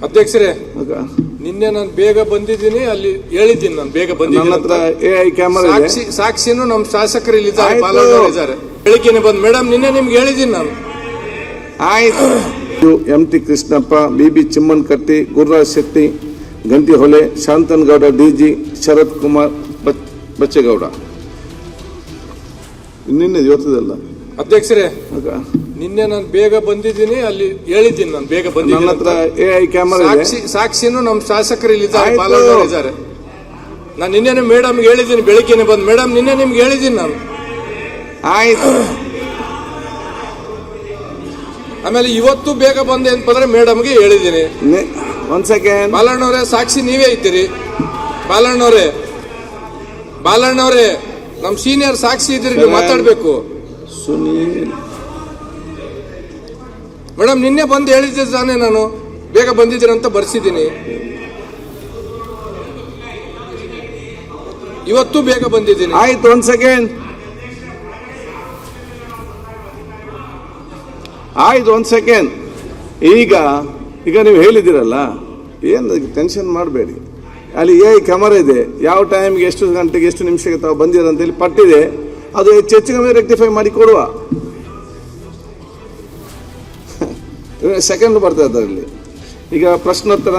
ಅಧ್ಯಕ್ಷರೇ, ನಿನ್ನೆ ನಾನು ಬೇಗ ಬಂದಿದ್ದೀನಿ, ಅಲ್ಲಿ ಹೇಳಿದ್ದೀನಿ ನಾನು ಬೇಗ ಬಂದಿದ್ದೀನಿ. ಸಾಕ್ಷಿನೂ ನಮ್ಮ ಶಾಸಕರು ಇಲ್ಲಿದ್ದಾರೆ, ಪಾಲ್ಗೊಳ್ಳಿದ್ದಾರೆ. ಬೆಳಿಗ್ಗೆನೆ ಬಂದು ಮೇಡಮ್ ನಿನ್ನೆ ನಿಮ್ಗೆ ಹೇಳಿದ್ದೀನಿ ನಾನು. ಆಯ್ತು. MT Krishnappa, BB Chimmanakatti, Gururaj Shetty, Gantihole, Shanthanagowda, DG, Sharath Kumar, Bachegowda. ನಿನ್ನೆ ಇವತ್ತದಲ್ಲ ಅಧ್ಯಕ್ಷರೇ, ನಿನ್ನೆ ನಾನು ಬೇಗ ಬಂದಿದ್ದೀನಿ, ಅಲ್ಲಿ ಹೇಳಿದ್ದೀನಿ ನಾನು ಬೇಗ ಬಂದಿದ್ದೀನಿ. ಸಾಕ್ಷಿನೂ ನಮ್ಮ ಶಾಸಕರು ಇಲ್ಲಿದ್ದಾರೆ, ಪಾಲ್ಗೊಳ್ಳಿದ್ದಾರೆ. ನಾನು ನಿನ್ನೆ ಮೇಡಮ್ಗೆ ಹೇಳಿದ್ದೀನಿ, ಬೆಳಿಗ್ಗೆನೆ ಬಂದು ಮೇಡಮ್ ನಿನ್ನೆ ನಿಮ್ಗೆ ಹೇಳಿದ್ದೀನಿ ನಾನು. ಆಯ್ತು. ಆಮೇಲೆ ಇವತ್ತು ಬೇಗ ಬಂದೆ ಅಂತಂದ್ರೆ ಮೇಡಮ್ಗೆ ಹೇಳಿದ್ದೀನಿ. ಒಂದ್ ಸೆಕೆಂಡ್. ಬಾಲಣ್ಣವ್ರೆ, ಸಾಕ್ಷಿ ನೀವೇ ಇದ್ದೀರಿ. ಬಾಲಣ್ಣವ್ರೆ ನಮ್ ಸೀನಿಯರ್ ಸಾಕ್ಷಿ ಇದ್ದೀರಿ, ನೀವು ಮಾತಾಡ್ಬೇಕು. ಸುನೀಲ್ ಮೇಡಮ್ ನಿನ್ನೆ ಬಂದು ಹೇಳಿದ್ದೆ ತಾನೇ, ನಾನು ಬೇಗ ಬಂದಿದ್ದೀರಂತ ಬರ್ಸಿದ್ದೀನಿ. ಇವತ್ತು ಬೇಗ ಬಂದಿದ್ದೀನಿ. ಆಯ್ತು, ಒಂದ್ ಸೆಕೆಂಡ್. ಆಯ್ತು, ಒಂದ್ ಸೆಕೆಂಡ್. ಈಗ ನೀವು ಹೇಳಿದಿರಲ್ಲ, ಏನು ಟೆನ್ಷನ್ ಮಾಡಬೇಡಿ. ಅಲ್ಲಿ ಕ್ಯಾಮರಾ ಇದೆ, ಯಾವ ಟೈಮ್ಗೆ ಎಷ್ಟು ಗಂಟೆಗೆ ಎಷ್ಟು ನಿಮಿಷಕ್ಕೆ ತಾವು ಬಂದಿರ ಅಂತೇಳಿ ಪಟ್ಟಿದೆ. ಅದು ಹೆಚ್ಚಿಗೆ ರೆಕ್ಟಿಫೈ ಮಾಡಿ ಕೊಡುವ. ಸೆಕೆಂಡ್ ಬರ್ತದೆ ಅದರಲ್ಲಿ. ಈಗ ಪ್ರಶ್ನೋತ್ತರ